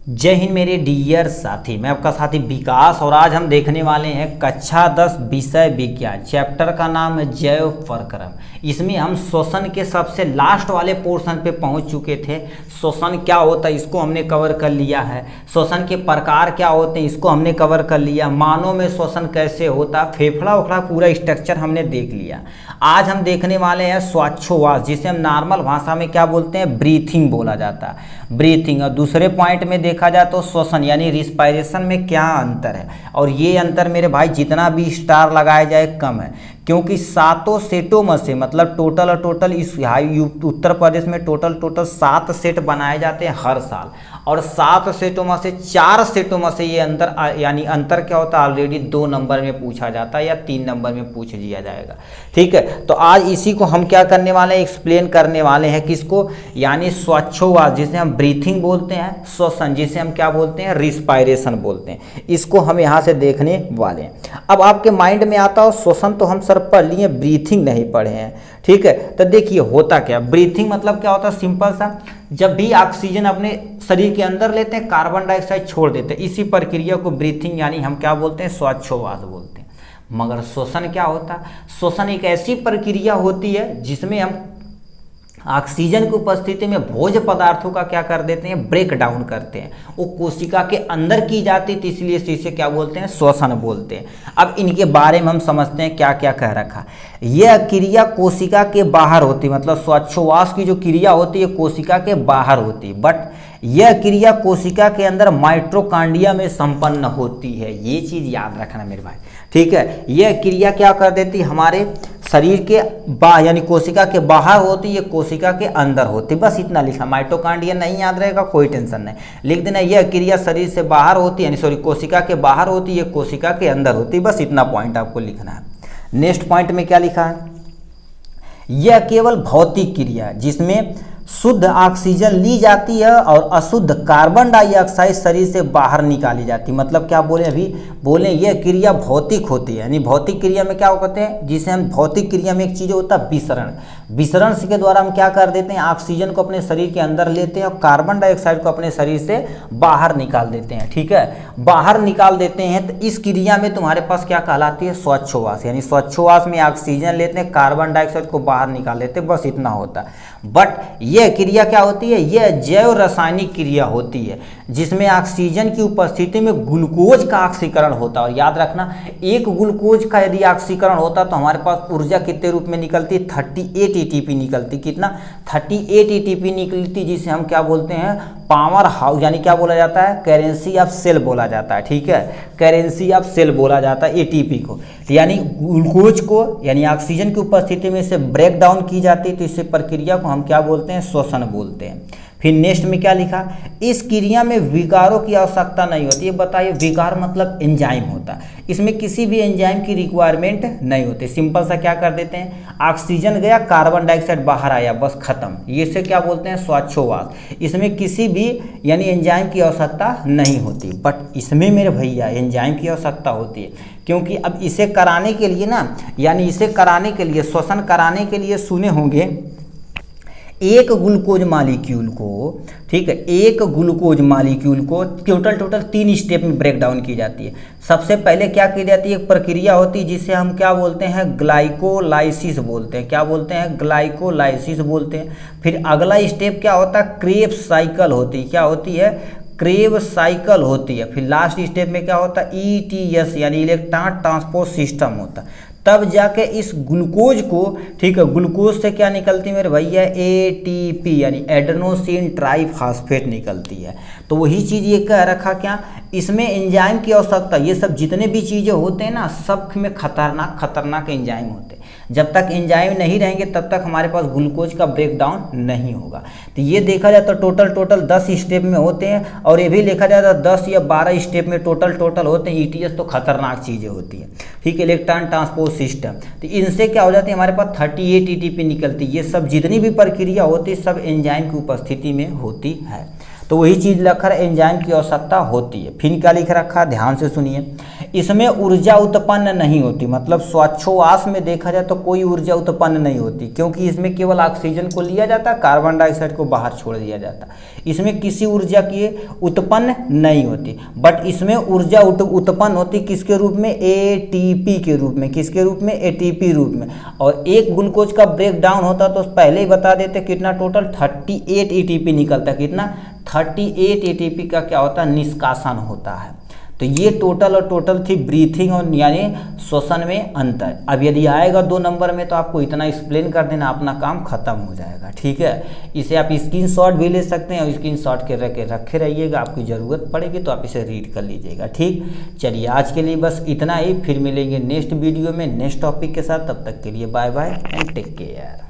जय हिंद मेरे डियर साथी, मैं आपका साथी विकास और आज हम देखने वाले हैं कक्षा 10 विषय विज्ञान। चैप्टर का नाम है जैव प्रक्रम। इसमें हम श्वसन के सबसे लास्ट वाले पोर्शन पे पहुंच चुके थे। श्वसन क्या होता है इसको हमने कवर कर लिया है। श्वसन के प्रकार क्या होते हैं इसको हमने कवर कर लिया। मानव में श्वसन कैसे होता, फेफड़ा उफड़ा पूरा स्ट्रक्चर हमने देख लिया। आज हम देखने वाले हैं श्वासोच्छ्वास, जिसे हम नॉर्मल भाषा में क्या बोलते हैं, ब्रीथिंग बोला जाता है, ब्रीथिंग। और दूसरे पॉइंट में देखा जाए तो श्वसन यानी रिस्पायरेशन में क्या अंतर है। और ये अंतर मेरे भाई जितना भी स्टार लगाया जाए कम है, क्योंकि सातों सेटों में से मतलब टोटल इस उत्तर प्रदेश में टोटल 7 सेट बनाए जाते हैं हर साल। और 7 सेटों में से 4 सेटों में से ये अंतर यानी अंतर क्या होता है ऑलरेडी 2 नंबर में पूछा जाता है या 3 नंबर में पूछ लिया जाएगा। ठीक है, तो आज इसी को हम क्या करने वाले हैं, एक्सप्लेन करने वाले हैं। किसको, यानी श्वासोच्छ्वास जिसे हम ब्रीथिंग बोलते हैं, श्वसन जिसे हम क्या बोलते हैं, रिस्पायरेशन बोलते हैं। इसको हम यहाँ से देखने वाले हैं। अब आपके माइंड में आता हो श्वसन तो हम सर पढ़ लिए, ब्रीथिंग नहीं पढ़े हैं। ठीक है, तो देखिए होता क्या, ब्रीथिंग मतलब क्या होता है, सिंपल सा, जब भी ऑक्सीजन अपने शरीर के अंदर लेते हैं कार्बन डाइऑक्साइड छोड़ देते हैं, इसी प्रक्रिया को ब्रीथिंग यानी हम क्या बोलते हैं, श्वासोच्छ्वास बोलते हैं। मगर श्वसन क्या होता है, श्वसन एक ऐसी प्रक्रिया होती है जिसमें हम ऑक्सीजन की उपस्थिति में भोज्य पदार्थों का क्या कर देते हैं, ब्रेक डाउन करते हैं। वो कोशिका के अंदर की जाती है, इसलिए इसे क्या बोलते हैं, श्वसन बोलते हैं। अब इनके बारे में हम समझते हैं क्या क्या कह रखा। यह क्रिया कोशिका के बाहर होती है, मतलब श्वासोच्छ्वास की जो क्रिया होती है कोशिका के बाहर होती है, बट यह क्रिया कोशिका के अंदर माइटोकॉन्ड्रिया में संपन्न होती है। ये चीज याद रखना मेरे भाई। ठीक है, यह क्रिया क्या कर देती है, हमारे शरीर के यानी कोशिका के बाहर होती है, कोशिका के अंदर होती है। बस इतना लिखा, माइटोकॉन्ड्रिया नहीं याद रहेगा कोई टेंशन नहीं, लिख देना यह क्रिया शरीर से बाहर होती है, यानी सॉरी कोशिका के बाहर होती है, कोशिका के अंदर होती है। बस इतना पॉइंट आपको लिखना है। नेक्स्ट पॉइंट में क्या लिखा है, यह केवल भौतिक क्रिया जिसमें शुद्ध ऑक्सीजन ली जाती है और अशुद्ध कार्बन डाइऑक्साइड शरीर से बाहर निकाली जाती है। मतलब क्या बोले, अभी बोले यह क्रिया भौतिक होती है, यानी भौतिक क्रिया में क्या होते हैं, जिसे हम भौतिक क्रिया में एक चीज होता है विसरण। विसरण के द्वारा हम क्या कर देते हैं, ऑक्सीजन को अपने शरीर के अंदर लेते हैं और कार्बन डाइऑक्साइड को अपने शरीर से बाहर निकाल देते हैं। ठीक है, बाहर निकाल देते हैं, तो इस क्रिया में तुम्हारे पास क्या कहलाती है, श्वासोच्छ्वास। यानी श्वासोच्छ्वास में ऑक्सीजन लेते हैं, कार्बन डाइऑक्साइड को बाहर निकाल लेते हैं, बस इतना होता है। बट यह क्रिया क्या होती है, यह जैव रासायनिक क्रिया होती है जिसमें ऑक्सीजन की उपस्थिति में ग्लूकोज का ऑक्सीकरण होता है। और याद रखना, एक ग्लूकोज का यदि ऑक्सीकरण होता तो हमारे पास ऊर्जा कितने रूप में निकलती, 38 एटीपी निकलती। कितना, 38 एटीपी निकलती, जिसे हम क्या बोलते हैं, पावर हाउस, यानी क्या बोला जाता है, करेंसी ऑफ सेल बोला जाता है। ठीक है, करेंसी ऑफ सेल बोला जाता है एटीपी को। यानी ग्लूकोज को यानी ऑक्सीजन की उपस्थिति में इसे ब्रेक डाउन की जाती है, तो इस प्रक्रिया को हम क्या बोलते हैं, श्वसन बोलते हैं। फिर नेक्स्ट में क्या लिखा, इस क्रिया में विकारों की आवश्यकता नहीं होती है। बताइए, विकार मतलब एंजाइम होता है, इसमें किसी भी एंजाइम की रिक्वायरमेंट नहीं होती। सिंपल सा क्या कर देते हैं, ऑक्सीजन गया, कार्बन डाइऑक्साइड बाहर आया, बस खत्म। ये से क्या बोलते हैं, श्वासोच्छ्वास। इसमें किसी भी यानी एंजाइम की आवश्यकता नहीं होती। बट इसमें मेरे भैया एंजाइम की आवश्यकता होती है, क्योंकि अब इसे कराने के लिए ना, यानी इसे कराने के लिए, श्वसन कराने के लिए सुने होंगे, एक ग्लूकोज मालिक्यूल को, ठीक है, एक ग्लूकोज मालिक्यूल को टोटल 3 स्टेप में ब्रेक डाउन की जाती है। सबसे पहले क्या की जाती है, एक प्रक्रिया होती है जिसे हम क्या बोलते हैं, ग्लाइकोलाइसिस बोलते हैं। क्या बोलते हैं, ग्लाइकोलाइसिस बोलते हैं। फिर अगला स्टेप क्या होता है, क्रेब्स साइकिल होती है। क्या होती है, क्रेब्स साइकिल होती है। फिर लास्ट स्टेप में क्या होता है, ETS यानी इलेक्ट्रॉन ट्रांसपोर्ट सिस्टम होता है। तब जाके इस ग्लूकोज को, ठीक है, ग्लूकोज से क्या निकलती है मेरे भैया, ATP यानी एडेनोसिन ट्राइफॉस्फेट निकलती है। तो वही चीज़ ये कह रखा, क्या इसमें एंजाइम की आवश्यकता, ये सब जितने भी चीज़ें होते हैं ना, सब में खतरनाक एंजाइम होते हैं। जब तक एंजाइम नहीं रहेंगे तब तक हमारे पास ग्लूकोज का ब्रेक डाउन नहीं होगा। तो ये देखा जाए तो टोटल 10 स्टेप में होते हैं, और ये भी देखा जाए तो 10 या 12 स्टेप में टोटल होते हैं। ETS तो खतरनाक चीज़ें होती है। ठीक है, इलेक्ट्रॉन ट्रांसपोर्ट सिस्टम, तो इनसे क्या हो जाती है, हमारे पास 38 ATP निकलती है। ये सब जितनी भी प्रक्रिया होती है सब एंजाइम की उपस्थिति में होती है। तो वही चीज़ लिखकर एंजाइम की आवश्यकता होती है। फिर क्या लिख रखा है, ध्यान से सुनिए, इसमें ऊर्जा उत्पन्न नहीं होती, मतलब श्वासोच्छ्वास में देखा जाए तो कोई ऊर्जा उत्पन्न नहीं होती, क्योंकि इसमें केवल ऑक्सीजन को लिया जाता है, कार्बन डाइऑक्साइड को बाहर छोड़ दिया जाता है। इसमें किसी ऊर्जा की उत्पन्न नहीं होती, बट इसमें ऊर्जा उत्पन्न होती किसके रूप में, एटीपी के रूप में। किसके रूप में, एटीपी रूप में। और एक ग्लूकोज का ब्रेक डाउन होता तो पहले ही बता देते कितना, टोटल 38 एटीपी निकलता है। कितना, 38 एटीपी का क्या होता है, निष्कासन होता है। तो ये टोटल और टोटल थी ब्रीथिंग और यानी श्वसन में अंतर। अब यदि आएगा 2 नंबर में तो आपको इतना एक्सप्लेन कर देना, अपना काम खत्म हो जाएगा। ठीक है, इसे आप स्क्रीनशॉट भी ले सकते हैं और स्क्रीनशॉट के रखे रहिएगा, आपकी ज़रूरत पड़ेगी तो आप इसे रीड कर लीजिएगा। ठीक, चलिए आज के लिए बस इतना ही, फिर मिलेंगे नेक्स्ट वीडियो में नेक्स्ट टॉपिक के साथ। तब तक के लिए bye bye and take care.